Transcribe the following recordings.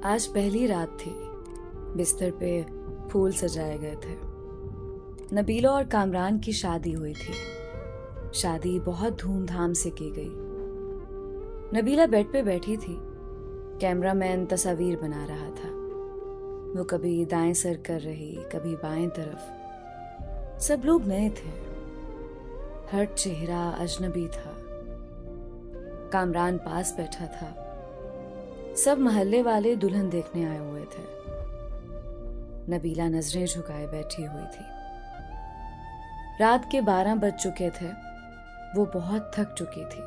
आज पहली रात थी। बिस्तर पे फूल सजाए गए थे। नबीला और कामरान की शादी हुई थी। शादी बहुत धूमधाम से की गई। नबीला बेड पे बैठी थी। कैमरामैन तस्वीर बना रहा था। वो कभी दाएं सर कर रही, कभी बाएं तरफ। सब लोग नए थे। हर चेहरा अजनबी था। कामरान पास बैठा था। सब मोहल्ले वाले दुल्हन देखने आए हुए थे। नबीला नजरें झुकाए बैठी हुई थी। रात के 12 बज चुके थे। वो बहुत थक चुकी थी।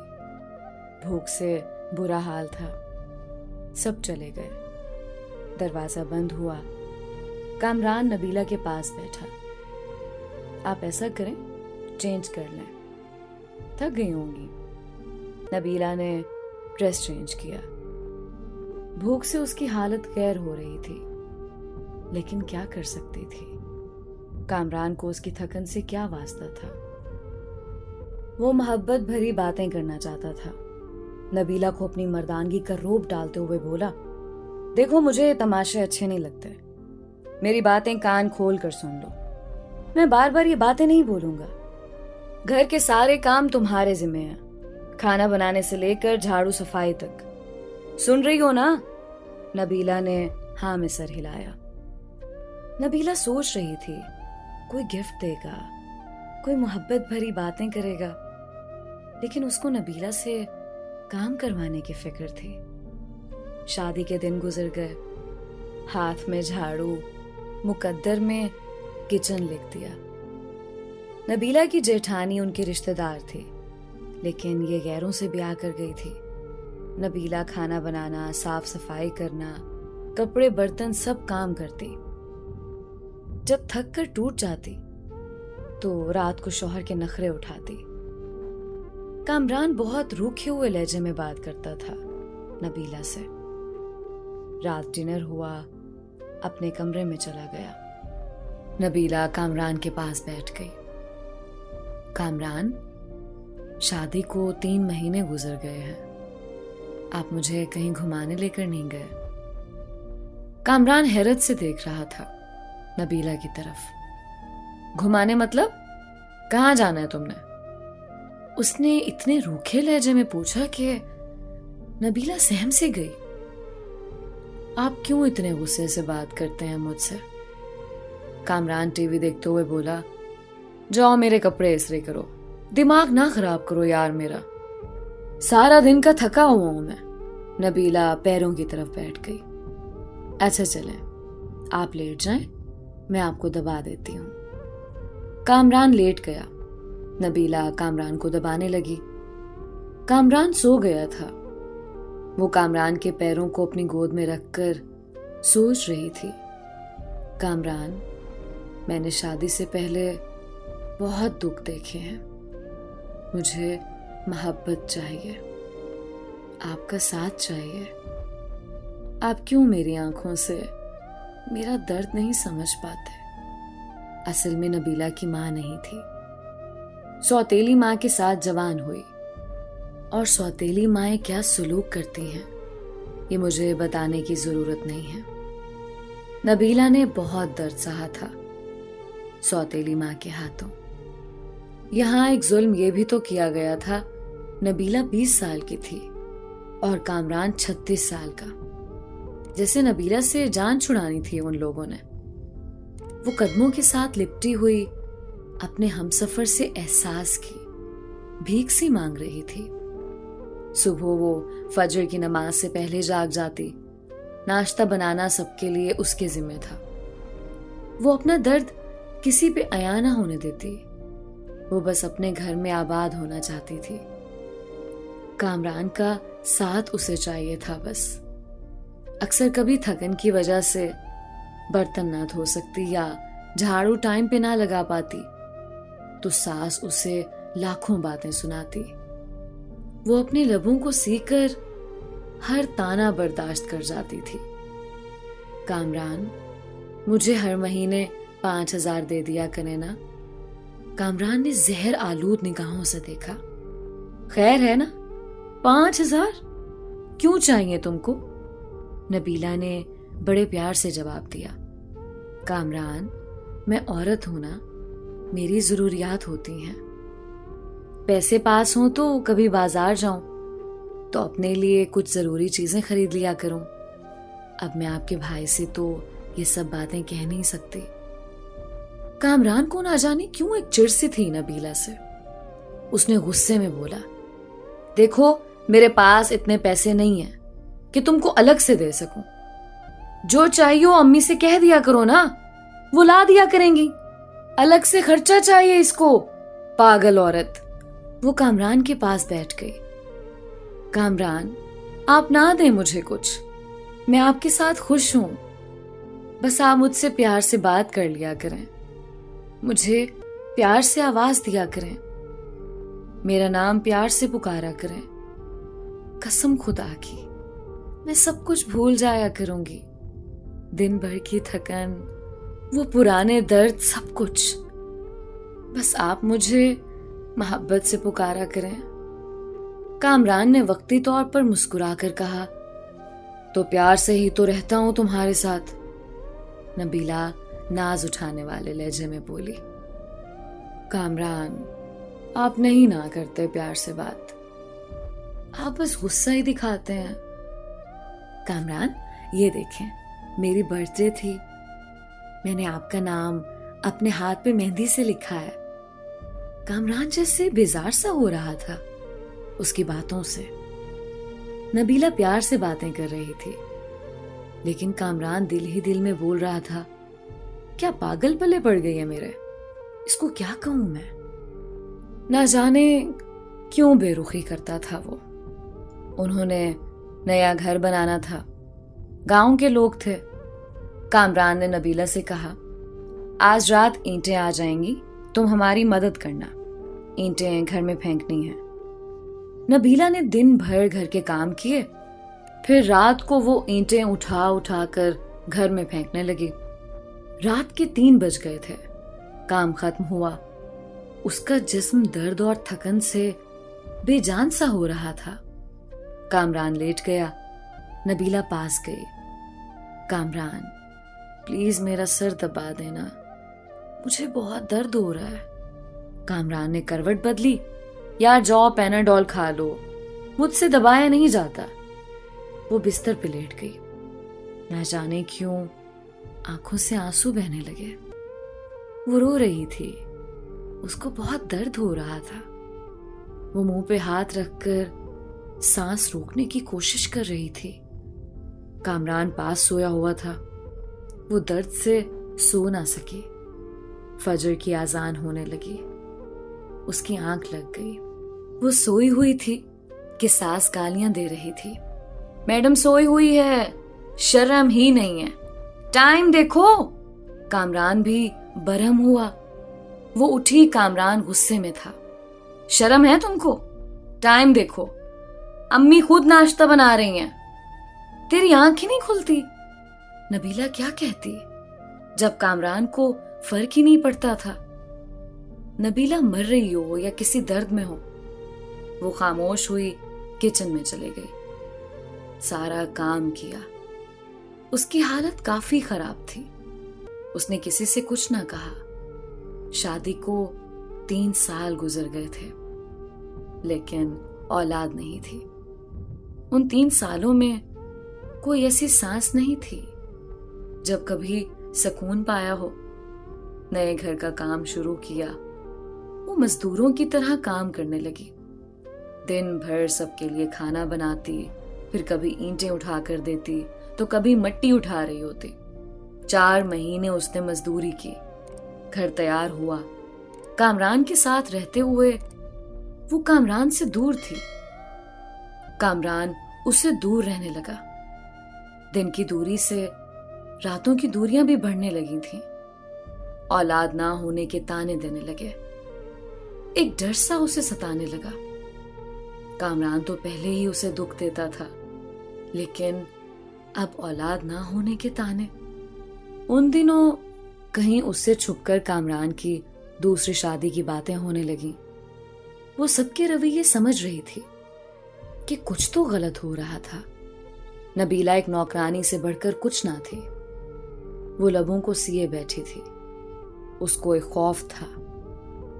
भूख से बुरा हाल था। सब चले गए। दरवाजा बंद हुआ। कामरान नबीला के पास बैठा। आप ऐसा करें, चेंज कर लें, थक गई होंगी। नबीला ने ड्रेस चेंज किया। भूख से उसकी हालत गैर हो रही थी, लेकिन क्या कर सकती थी। कामरान को उसकी थकन से क्या वास्ता था। वो मोहब्बत भरी बातें करना चाहता था। नबीला को अपनी मर्दानगी का रोब डालते हुए बोला, देखो, मुझे तमाशे अच्छे नहीं लगते। मेरी बातें कान खोल कर सुन लो। मैं बार बार ये बातें नहीं बोलूंगा। घर के सारे काम तुम्हारे जिम्मे हैं, खाना बनाने से लेकर झाड़ू सफाई तक। सुन रही हो ना? नबीला ने हाँ में सर हिलाया। नबीला सोच रही थी, कोई गिफ्ट देगा, कोई मोहब्बत भरी बातें करेगा, लेकिन उसको नबीला से काम करवाने की फिक्र थी। शादी के दिन गुजर गए। हाथ में झाड़ू, मुकद्दर में किचन लिख दिया। नबीला की जेठानी उनकी रिश्तेदार थी, लेकिन ये गैरों से ब्याह कर गई थी। नबीला खाना बनाना, साफ सफाई करना, कपड़े बर्तन सब काम करती। जब थक कर टूट जाती तो रात को शौहर के नखरे उठाती। कामरान बहुत रूखे हुए लहजे में बात करता था नबीला से। रात डिनर हुआ, अपने कमरे में चला गया। नबीला कामरान के पास बैठ गई। कामरान, शादी को 3 महीने गुजर गए हैं। आप मुझे कहीं घुमाने लेकर नहीं गए। कामरान हैरत से देख रहा था नबीला की तरफ। घुमाने मतलब? कहाँ जाना है तुमने? उसने इतने रूखे लहजे में पूछा कि नबीला सहम से गई। आप क्यों इतने गुस्से से बात करते हैं मुझसे? कामरान टीवी देखते हुए बोला, जाओ मेरे कपड़े इस्त्री करो। दिमाग ना खराब करो यार मेरा, सारा दिन का थका हुआ हूं मैं। नबीला पैरों की तरफ बैठ गई। अच्छा चलें, आप लेट जाएं, मैं आपको दबा देती हूँ। कामरान लेट गया। नबीला कामरान को दबाने लगी। कामरान सो गया था। वो कामरान के पैरों को अपनी गोद में रखकर सोच रही थी, कामरान, मैंने शादी से पहले बहुत दुख देखे हैं। मुझे मोहब्बत चाहिए, आपका साथ चाहिए। आप क्यों मेरी आंखों से मेरा दर्द नहीं समझ पाते? असल में नबीला की मां नहीं थी। सौतेली मां के साथ जवान हुई, और सौतेली माएं क्या सुलूक करती हैं ये मुझे बताने की जरूरत नहीं है। नबीला ने बहुत दर्द सहा था सौतेली मां के हाथों। यहां एक जुल्म ये भी तो किया गया था, नबीला 20 साल की थी और कामरान 36 साल का। जैसे नबीला से जान छुड़ानी थी उन लोगों ने। वो कदमों के साथ लिपटी हुई अपने हमसफर से एहसास की भीख सी मांग रही थी। सुबह वो फजर की नमाज से पहले जाग जाती। नाश्ता बनाना सबके लिए उसके जिम्मे था। वो अपना दर्द किसी पे अया ना होने देती। वो बस अपने घर में आबाद होना चाहती थी। कामरान का साथ उसे चाहिए था बस। अक्सर कभी थकन की वजह से बर्तन ना धो सकती या झाड़ू टाइम पे ना लगा पाती तो सास उसे लाखों बातें सुनाती। वो अपने लबों को सीकर हर ताना बर्दाश्त कर जाती थी। कामरान, मुझे हर महीने 5,000 दे दिया करे ना। कामरान ने जहर आलूद निगाहों से देखा। खैर है ना, 5,000 क्यों चाहिए तुमको? नबीला ने बड़े प्यार से जवाब दिया, कामरान, मैं औरत हूं ना, मेरी जरूरियात होती हैं। पैसे पास हों तो कभी बाजार जाऊं तो अपने लिए कुछ जरूरी चीजें खरीद लिया करूं। अब मैं आपके भाई से तो ये सब बातें कह नहीं सकती। कामरान को ना जाने क्यों एक चिढ़ सी थी नबीला से। उसने गुस्से में बोला, देखो, मेरे पास इतने पैसे नहीं हैं कि तुमको अलग से दे सकूं। जो चाहिए हो अम्मी से कह दिया करो ना, वो ला दिया करेंगी। अलग से खर्चा चाहिए इसको, पागल औरत। वो कामरान के पास बैठ गई। कामरान, आप ना दें मुझे कुछ, मैं आपके साथ खुश हूं। बस आप मुझसे प्यार से बात कर लिया करें, मुझे प्यार से आवाज दिया करें, मेरा नाम प्यार से पुकारा करें। कसम खुदा की, मैं सब कुछ भूल जाया करूंगी। दिन भर की थकन, वो पुराने दर्द, सब कुछ। बस आप मुझे मोहब्बत से पुकारा करें। कामरान ने वक्ती तौर पर मुस्कुराकर कहा, तो प्यार से ही तो रहता हूं तुम्हारे साथ। नबीला नाज उठाने वाले लहजे में बोली, कामरान, आप नहीं ना करते प्यार से बात, आप बस गुस्सा ही दिखाते हैं। कामरान, ये देखें, मेरी बर्थडे थी, मैंने आपका नाम अपने हाथ पे मेहंदी से लिखा है। कामरान जैसे बेजार सा हो रहा था उसकी बातों से। नबीला प्यार से बातें कर रही थी, लेकिन कामरान दिल ही दिल में बोल रहा था, क्या पागल पले पड़ गई है मेरे, इसको क्या कहूं मैं। ना जाने क्यों बेरुखी करता था वो। उन्होंने नया घर बनाना था, गांव के लोग थे। कामरान ने नबीला से कहा, आज रात ईंटें आ जाएंगी, तुम हमारी मदद करना, ईंटें घर में फेंकनी है। नबीला ने दिन भर घर के काम किए, फिर रात को वो ईंटें उठा उठा कर घर में फेंकने लगी। रात के 3 बज गए थे। काम खत्म हुआ। उसका जिस्म दर्द और थकन से बेजान सा हो रहा था। कामरान लेट गया। नबीला पास गई। कामरान, प्लीज मेरा सर दबा देना, मुझे बहुत दर्द हो रहा है। कामरान ने करवट बदली। यार जाओ पैनाडॉल खा लो, मुझसे दबाया नहीं जाता। वो बिस्तर पे लेट गई। न जाने क्यों आंखों से आंसू बहने लगे। वो रो रही थी, उसको बहुत दर्द हो रहा था। वो मुंह पे हाथ रखकर सांस रोकने की कोशिश कर रही थी। कामरान पास सोया हुआ था। वो दर्द से सो ना सकी। फजर की आजान होने लगी। उसकी आंख लग गई। वो सोई हुई थी कि सास गालियां दे रही थी। मैडम सोई हुई है, शर्म ही नहीं है, टाइम देखो। कामरान भी बरहम हुआ। वो उठी। कामरान गुस्से में था। शर्म है तुमको? टाइम देखो, अम्मी खुद नाश्ता बना रही हैं, तेरी आंख ही नहीं खुलती। नबीला क्या कहती जब कामरान को फर्क ही नहीं पड़ता था। नबीला मर रही हो या किसी दर्द में हो। वो खामोश हुई, किचन में चले गई। सारा काम किया। उसकी हालत काफी खराब थी। उसने किसी से कुछ ना कहा। शादी को 3 साल गुजर गए थे, लेकिन औलाद नहीं थी। उन 3 सालों में कोई ऐसी सांस नहीं थी जब कभी सुकून पाया हो। नए घर का काम शुरू किया। वो मजदूरों की तरह काम करने लगी। दिन भर सबके लिए खाना बनाती, फिर कभी ईंटें उठा कर देती तो कभी मिट्टी उठा रही होती। 4 महीने उसने मजदूरी की। घर तैयार हुआ। कामरान के साथ रहते हुए वो कामरान से दूर थी। कामरान उससे दूर रहने लगा। दिन की दूरी से रातों की दूरियां भी बढ़ने लगी थीं। औलाद ना होने के ताने देने लगे। एक डर सा उसे सताने लगा। कामरान तो पहले ही उसे दुख देता था, लेकिन अब औलाद ना होने के ताने। उन दिनों कहीं उससे छुपकर कामरान की दूसरी शादी की बातें होने लगी। वो सबके रवैये समझ रही थी कि कुछ तो गलत हो रहा था, नबीला एक नौकरानी से बढ़कर कुछ ना थी। वो लबों को सिए बैठी थी। उसको एक खौफ था,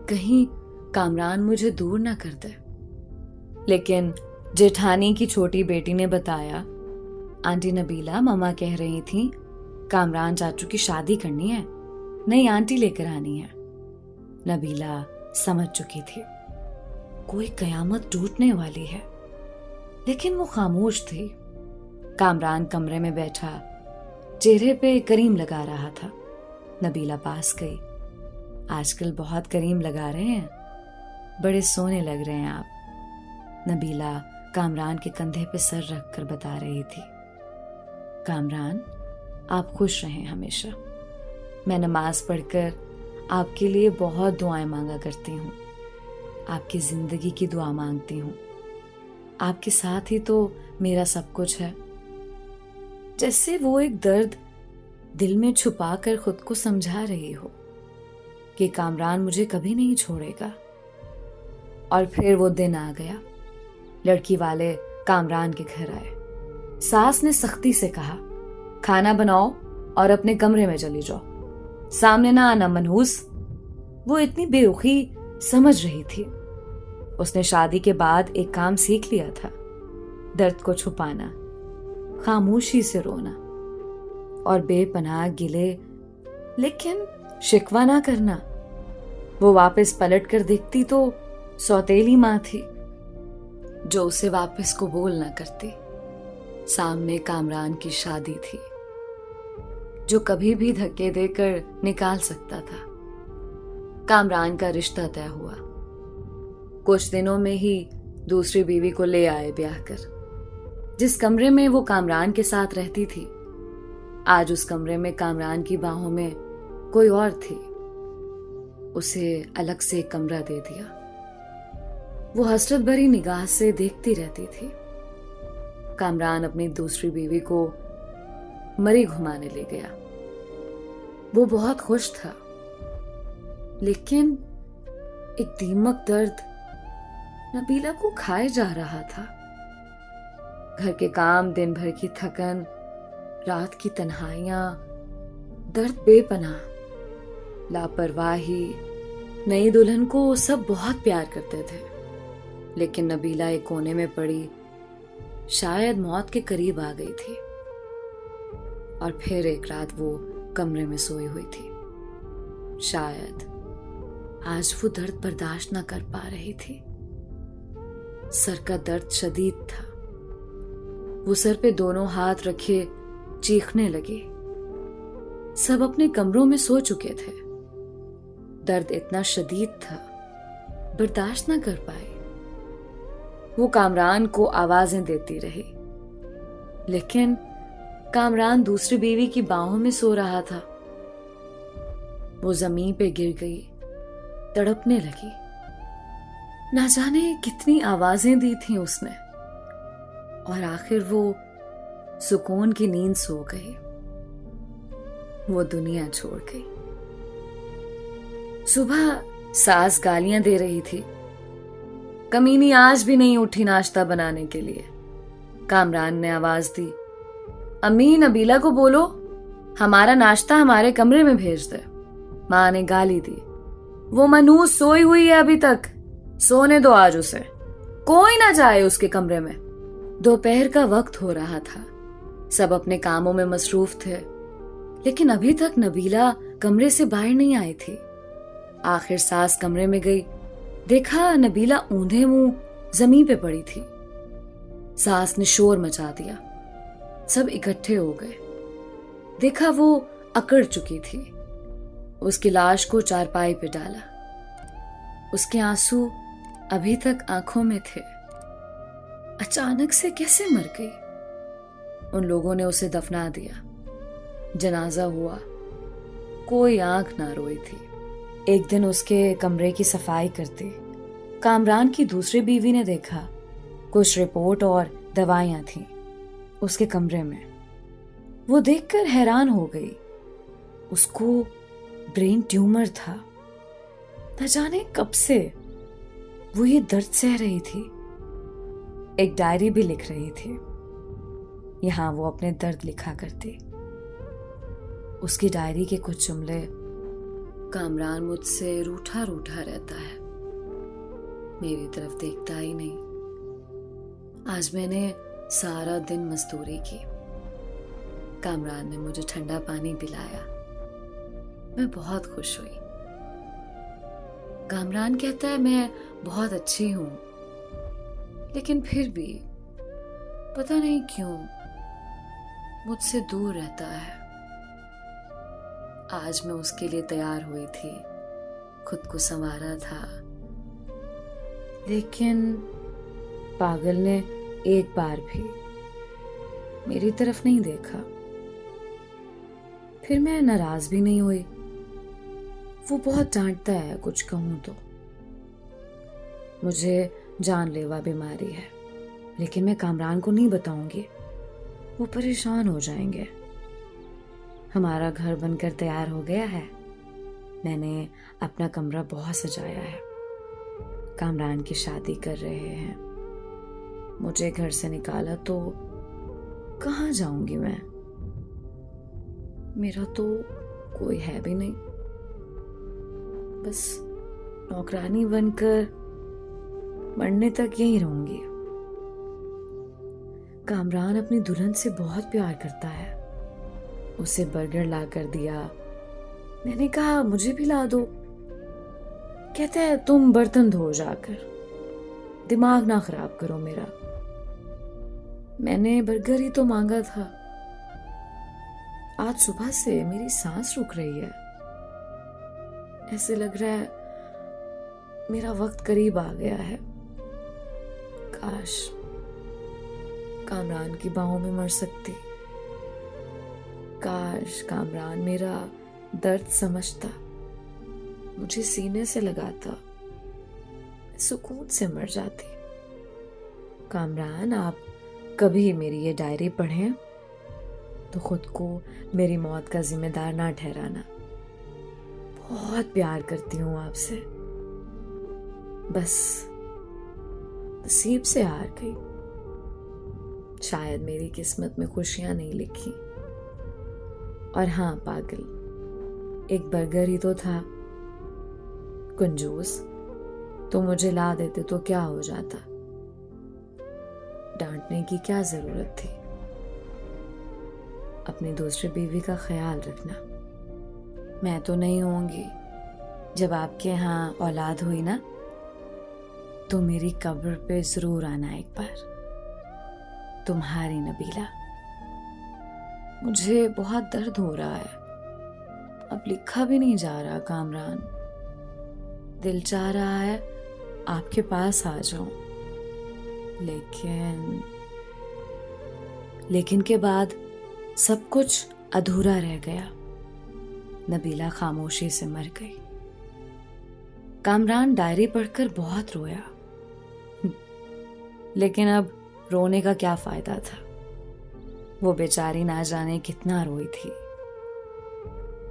कहीं कामरान मुझे दूर ना कर दे। लेकिन जेठानी की छोटी बेटी ने बताया, आंटी नबीला, मम्मा कह रही थी कामरान चाचू की शादी करनी है, नई आंटी लेकर आनी है। नबीला समझ चुकी थी कोई कयामत टूटने वाली है, लेकिन वो खामोश थी। कामरान कमरे में बैठा चेहरे पे करीम लगा रहा था। नबीला पास गई। आजकल बहुत करीम लगा रहे हैं, बड़े सोने लग रहे हैं आप। नबीला कामरान के कंधे पे सर रखकर बता रही थी, कामरान आप खुश रहें हमेशा। मैं नमाज पढ़कर आपके लिए बहुत दुआएं मांगा करती हूँ, आपकी जिंदगी की दुआ मांगती हूँ। आपके साथ ही तो मेरा सब कुछ है। जैसे वो एक दर्द दिल में छुपा कर खुद को समझा रही हो कि कामरान मुझे कभी नहीं छोड़ेगा। और फिर वो दिन आ गया। लड़की वाले कामरान के घर आए। सास ने सख्ती से कहा, खाना बनाओ और अपने कमरे में चली जाओ, सामने ना आना मनहूस। वो इतनी बेरुखी समझ रही थी। उसने शादी के बाद एक काम सीख लिया था, दर्द को छुपाना, खामोशी से रोना और बेपनाह गिले लेकिन शिकवा ना करना। वो वापस पलट कर देखती तो सौतेली माँ थी जो उसे वापस कबूल ना करती। सामने कामरान की शादी थी जो कभी भी धक्के देकर निकाल सकता था। कामरान का रिश्ता तय हुआ। कुछ दिनों में ही दूसरी बीवी को ले आए ब्याह कर। जिस कमरे में वो कामरान के साथ रहती थी, आज उस कमरे में कामरान की बाहों में कोई और थी। उसे अलग से एक कमरा दे दिया। वो हसरत भरी निगाह से देखती रहती थी। कामरान अपनी दूसरी बीवी को मरी घुमाने ले गया। वो बहुत खुश था, लेकिन एक दीमक दर्द नबीला को खाए जा रहा था। घर के काम, दिन भर की थकन, रात की तन्हाइयां, दर्द बेपनाह, लापरवाही। नई दुल्हन को सब बहुत प्यार करते थे, लेकिन नबीला एक कोने में पड़ी शायद मौत के करीब आ गई थी। और फिर एक रात वो कमरे में सोई हुई थी। शायद आज वो दर्द बर्दाश्त न कर पा रही थी। सर का दर्द शदीद था। वो सर पे दोनों हाथ रखे चीखने लगी। सब अपने कमरों में सो चुके थे। दर्द इतना शदीद था, बर्दाश्त न कर पाई। वो कामरान को आवाजें देती रही, लेकिन कामरान दूसरी बीवी की बाहों में सो रहा था। वो जमीन पे गिर गई, तड़पने लगी। ना जाने कितनी आवाजें दी थी उसने, और आखिर वो सुकून की नींद सो गई। वो दुनिया छोड़ गई। सुबह सास गालियां दे रही थी, कमीनी आज भी नहीं उठी नाश्ता बनाने के लिए। कामरान ने आवाज दी, अम्मी नबीला को बोलो हमारा नाश्ता हमारे कमरे में भेज दे। माँ ने गाली दी, वो मनूस सोई हुई है अभी तक, सोने दो आज उसे, कोई ना जाए उसके कमरे में। दोपहर का वक्त हो रहा था। सब अपने कामों में मसरूफ थे, लेकिन अभी तक नबीला कमरे से बाहर नहीं आई थी। आखिर सास कमरे में गई, देखा नबीला ऊंधे मुंह जमीन पे पड़ी थी। सास ने शोर मचा दिया। सब इकट्ठे हो गए। देखा वो अकड़ चुकी थी। उसकी लाश को चारपाई पे डाला। उसके आंसू अभी तक आंखों में थे। अचानक से कैसे मर गई? उन लोगों ने उसे दफना दिया। जनाजा हुआ। कोई आंख ना रोई थी। एक दिन उसके कमरे की सफाई करते कामरान की दूसरी बीवी ने देखा कुछ रिपोर्ट और दवाइयां थीं उसके कमरे में। वो देखकर हैरान हो गई। उसको ब्रेन ट्यूमर था। न जाने कब से वो ये दर्द सह रही थी। एक डायरी भी लिख रही थी। यहाँ वो अपने दर्द लिखा करती। उसकी डायरी के कुछ जुमले, कामरान मुझसे रूठा रूठा रहता है, मेरी तरफ देखता ही नहीं। आज मैंने सारा दिन मजदूरी की, कामरान ने मुझे ठंडा पानी पिलाया, मैं बहुत खुश हुई। कामरान कहता है मैं बहुत अच्छी हूं, लेकिन फिर भी पता नहीं क्यों मुझसे दूर रहता है। आज मैं उसके लिए तैयार हुई थी, खुद को संवारा था, लेकिन पागल ने एक बार भी मेरी तरफ नहीं देखा। फिर मैं नाराज भी नहीं हुई। वो बहुत डांटता है कुछ कहूं तो। मुझे जानलेवा बीमारी है, लेकिन मैं कामरान को नहीं बताऊंगी, वो परेशान हो जाएंगे। हमारा घर बनकर तैयार हो गया है, मैंने अपना कमरा बहुत सजाया है। कामरान की शादी कर रहे हैं, मुझे घर से निकाला तो कहाँ जाऊंगी मैं? मेरा तो कोई है भी नहीं, बस नौकरानी बनकर मरने तक यहीं रहूंगी। कामरान अपनी दुल्हन से बहुत प्यार करता है। उसे बर्गर ला कर दिया, मैंने कहा मुझे भी ला दो। कहता है तुम बर्तन धो जाकर, दिमाग ना खराब करो मेरा। मैंने बर्गर ही तो मांगा था। आज सुबह से मेरी सांस रुक रही है, ऐसे लग रहा है मेरा वक्त करीब आ गया है। काश कामरान की बाहों में मर सकती, काश कामरान मेरा दर्द समझता, मुझे सीने से लगाता, मैं सुकून से मर जाती। कामरान आप कभी मेरी ये डायरी पढ़ें तो खुद को मेरी मौत का जिम्मेदार ना ठहराना। बहुत प्यार करती हूं आपसे, बस नसीब से हार गई। शायद मेरी किस्मत में खुशियां नहीं लिखी। और हाँ पागल, एक बर्गर ही तो था, कंजूस, तो मुझे ला देते तो क्या हो जाता? डांटने की क्या जरूरत थी? अपनी दूसरी बीवी का ख्याल रखना। मैं तो नहीं होंगी, जब आपके यहाँ औलाद हुई ना, तो मेरी कब्र पे जरूर आना एक बार। तुम्हारी नबीला। मुझे बहुत दर्द हो रहा है, अब लिखा भी नहीं जा रहा कामरान। दिल चाह रहा है आपके पास आ जाऊं, लेकिन के बाद सब कुछ अधूरा रह गया। नबीला खामोशी से मर गई। कामरान डायरी पढ़कर बहुत रोया, लेकिन अब रोने का क्या फायदा था? वो बेचारी ना जाने कितना रोई थी।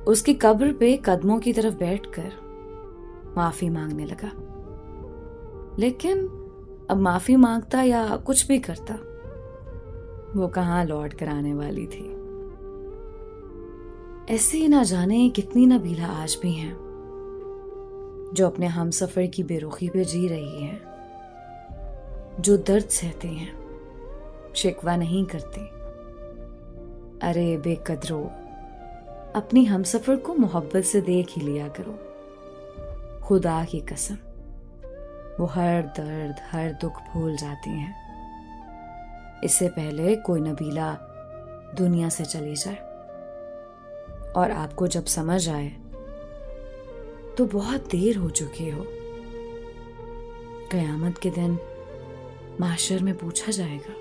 उसकी कब्र पे कदमों की तरफ बैठकर माफी मांगने लगा, लेकिन अब माफी मांगता या कुछ भी करता, वो कहां लौट कर आने वाली थी। ऐसे ही ना जाने कितनी नबीला आज भी हैं जो अपने हमसफर की बेरुखी पे जी रही हैं, जो दर्द सहते हैं, शिकवा नहीं करती। अरे बेकदरो, अपनी हमसफर को मोहब्बत से देख ही लिया करो। खुदा की कसम, वो हर दर्द हर दुख भूल जाती हैं, इससे पहले कोई नबीला दुनिया से चली जाए। और आपको जब समझ आए तो बहुत देर हो चुकी हो। कयामत के दिन माशर में पूछा जाएगा,